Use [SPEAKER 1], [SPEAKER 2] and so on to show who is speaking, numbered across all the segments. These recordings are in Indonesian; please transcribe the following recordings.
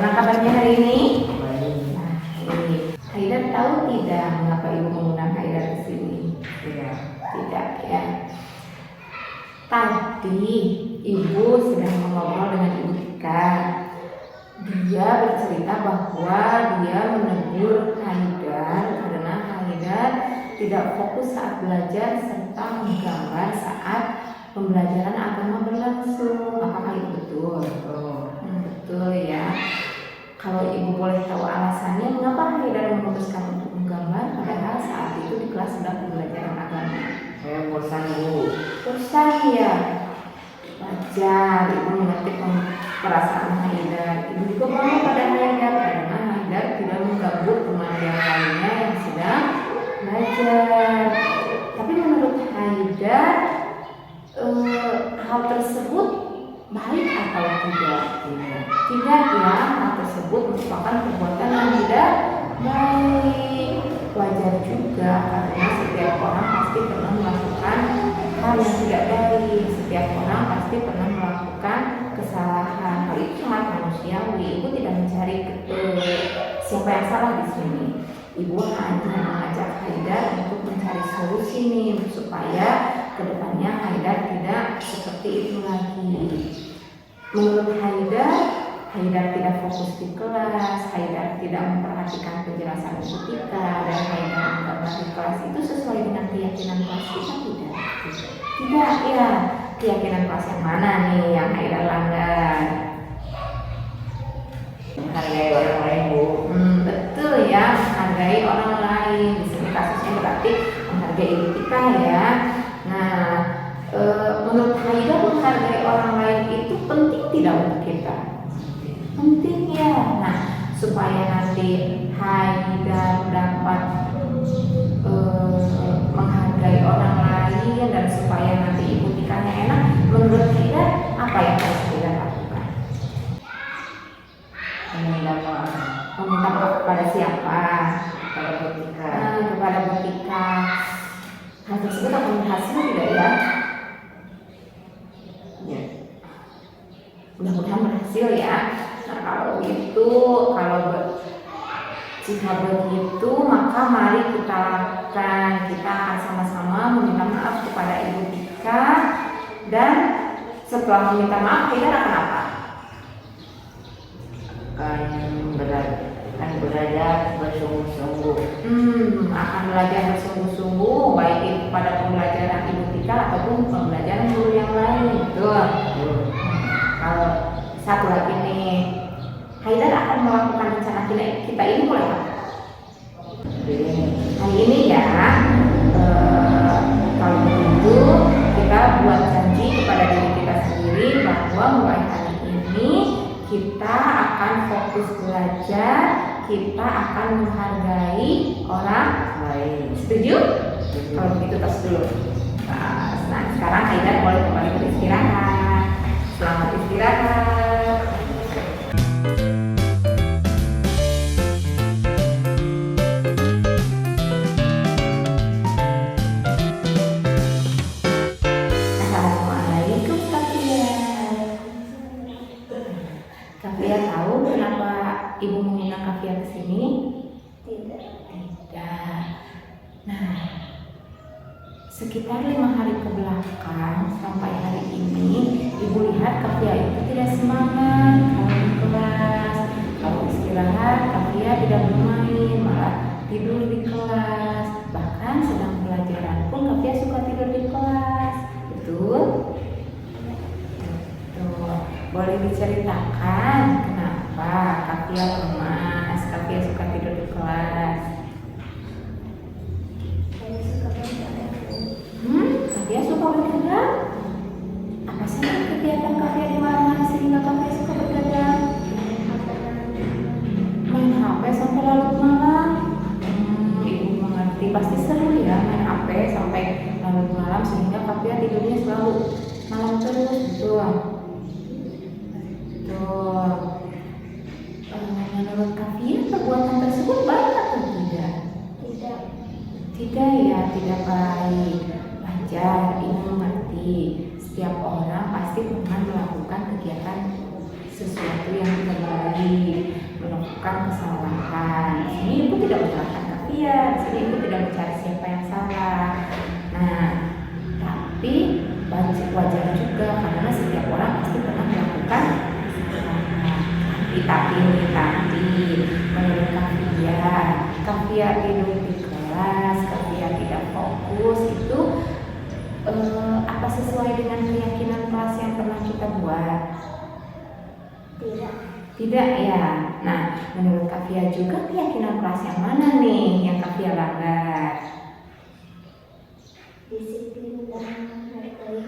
[SPEAKER 1] Bagaimana kabarnya hari ini?
[SPEAKER 2] Baik.
[SPEAKER 1] Nah, ini Haidar tahu tidak mengapa ibu mengundang Haidar ke sini?
[SPEAKER 2] Tidak.
[SPEAKER 1] Tidak ya. Tadi ibu sedang mengobrol dengan ibu Tika. Dia bercerita bahwa dia menegur Haidar karena Haidar tidak fokus saat belajar serta menggambar saat pembelajaran agama berlangsung. Apakah itu betul? Betul ya. Kalau ibu boleh tahu alasannya mengapa Haidar memutuskan untuk menggambar padahal saat itu di kelas sedang pembelajaran agama?
[SPEAKER 2] Saya bosan, Bu.
[SPEAKER 1] Bosan ya. Wajar ibu mengerti perasaan Haidar. Ibu juga mau pada Haidar karena Haidar tidak mengganggu teman yang lainnya yang sedang belajar. Tapi menurut Haidar hal tersebut baik atau tidak? Tidak ya, hal tersebut merupakan perbuatan yang tidak baik. Wajar juga karena setiap orang pasti pernah melakukan hal yang tidak baik. Setiap orang pasti pernah melakukan kesalahan. Hal itu sangat manusiawi. Ibu tidak mencari siapa yang salah di sini. Ibu hanya mengajak Haidar untuk mencari solusi nih supaya kedepannya Haidar tidak seperti itu lagi. Menurut Haidar tidak fokus di kelas, Haidar tidak memperhatikan penjelasan ibu Tika, dan Haidar menggambar di kelas itu sesuai dengan keyakinan kelas kita tidak? Tidak ya. Keyakinan kelas yang mana nih yang Haidar langgar?
[SPEAKER 2] Menghargai orang lain, Bu.
[SPEAKER 1] Betul ya, menghargai orang lain. Di sini kasusnya berarti menghargai ibu Tika ya. Nah, menurut Haidar menghargai orang lain itu penting tidak untuk kita? Penting ya. Nah, supaya nanti Haidar dapat menghargai orang lain dan supaya nanti ibu Tikanya enak, menurut Haidar apa yang harus Haidar lakukan?
[SPEAKER 2] Meminta maaf.
[SPEAKER 1] Meminta maaf kepada siapa?
[SPEAKER 2] Kepada Bu Tika.
[SPEAKER 1] Kepada Bu Tika. Hal tersebut akan berhasil tidak ya?
[SPEAKER 2] Ya.
[SPEAKER 1] Mudah-mudahan berhasil ya. Nah, jika begitu maka mari kita lakukan. Kita akan sama-sama meminta maaf kepada ibu Tika, dan setelah meminta maaf Haidar akan apa?
[SPEAKER 2] Akan belajar bersungguh-sungguh.
[SPEAKER 1] Akan belajar bersungguh-sungguh, baik itu pada pembelajaran ibu Tika ataupun pembelajaran guru yang lain. Betul. Kalau satu lagi nih, Haidar akan melakukan rencana kita ini mulai kapan? Hari ini ya. Kalau begitu kita buat janji kepada diri kita sendiri bahwa mulai hari ini kita akan fokus belajar, kita akan menghargai orang lain. Setuju? Kalau begitu tos dulu. Nah, sekarang Haidar boleh kembali beristirahat. Selamat istirahat. Assalamualaikum Kafia. Kafia tahu kenapa ibu mengundang Kafia ke sini? Tidak. Nah, sekitar 5 hari ke belakang sampai hari ini, ibu lihat Kafia itu tidak semangat kalau di kelas. Kalau istirahat, Kafia tidak bermain, malah tidur di kelas. Bahkan sedang pelajaran pun Kafia suka tidur di kelas. Betul? Betul. Boleh diceritakan kenapa Kafia lemas, Kafia suka tidur di kelas? Kafia suka bergadang? Apa sih kegiatan Kafia di malam hari sehingga Kafia suka bergadang? Main HP sampai larut malam? Ibu mengerti, pasti seru ya main HP sampai larut malam sehingga Kafia tidurnya selalu malam terus. Betul. Menurut Kafia perbuatan tersebut baik atau tidak? Tidak ya, tidak baik. Wajar, ibu mengerti. Setiap orang pasti pernah melakukan kegiatan sesuatu yang tidak baik. melakukan kesalahan. Di sini ibu tidak menyalahkan Kafia, di sini ibu tidak mencari siapa yang salah. Nah, tapi wajar juga karena setiap orang pasti pernah melakukan kesalahan. Tapi menurut Kafia tidur di kelas, Kafia tidak fokus, itu apa sesuai dengan keyakinan kelas yang pernah kita buat? Tidak ya. Nah, menurut Kafia juga keyakinan kelas yang mana nih yang Kafia langgar?
[SPEAKER 3] Disiplin dan menghargai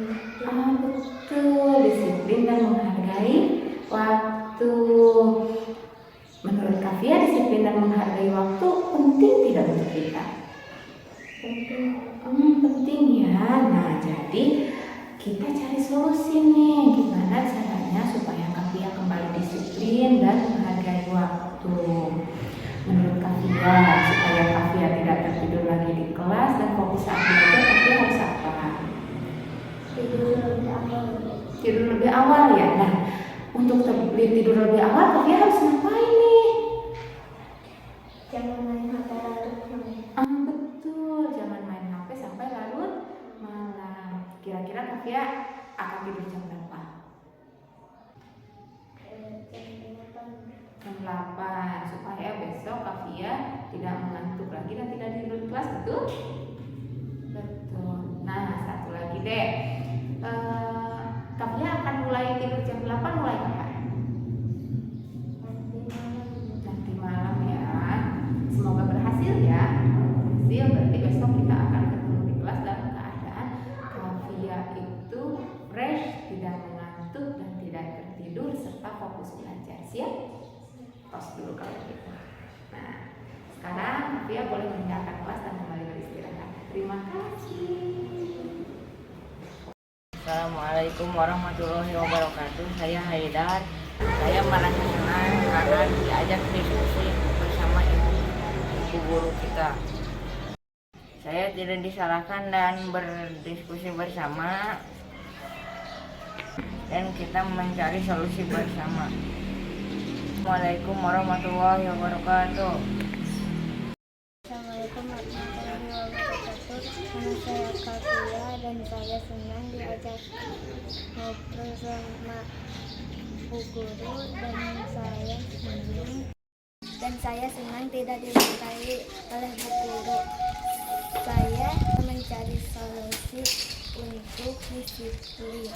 [SPEAKER 3] waktu.
[SPEAKER 1] Betul, disiplin dan menghargai waktu. Menurut Kafia, disiplin dan menghargai waktu penting tidak untuk kita? Penting ya. Nah, jadi kita cari solusi nih, gimana caranya supaya Kafia kembali disiplin dan menghargai waktu. Menurut Kafia, supaya Kafia tidak tertidur lagi di kelas dan fokus saat belajar, Kafia harus apa? Tidur lebih awal ya. Nah, untuk tidur lebih awal, Kafia harus ngapain nih?
[SPEAKER 3] Jangan main HP larut malam.
[SPEAKER 1] Betul, jangan main HP sampai larut malam. Kira-kira Kafia akan tidur jam berapa? Jam 8, supaya besok Kafia tidak mengantuk lagi dan tidak tidur di kelas, betul? Betul. Nah, satu lagi deh. Kafia akan mulai tidur jam 8 mulai kapan? Nanti malam ya. Semoga berhasil ya. Berhasil berarti besok kita akan ketemu di kelas dalam keadaan Kafia itu fresh, tidak mengantuk dan tidak tertidur serta fokus belajar. Siap? Tos dulu kalau gitu. Nah, sekarang Kafia boleh meninggalkan kelas dan kembali beristirahat. Terima kasih.
[SPEAKER 2] Assalamualaikum warahmatullahi wabarakatuh. Saya Haidar. Saya merasa senang karena diajak diskusi bersama ibu guru kita. Saya tidak disalahkan dan berdiskusi bersama dan kita mencari solusi bersama. Assalamualaikum warahmatullahi wabarakatuh.
[SPEAKER 3] Assalamualaikum warahmatullahi wabarakatuh. Nama saya Kafia dan saya senang diajak ngobrol sama Bu Guru dan saya senang tidak dimarahi oleh Bu Guru. Saya mencari solusi untuk disiplin.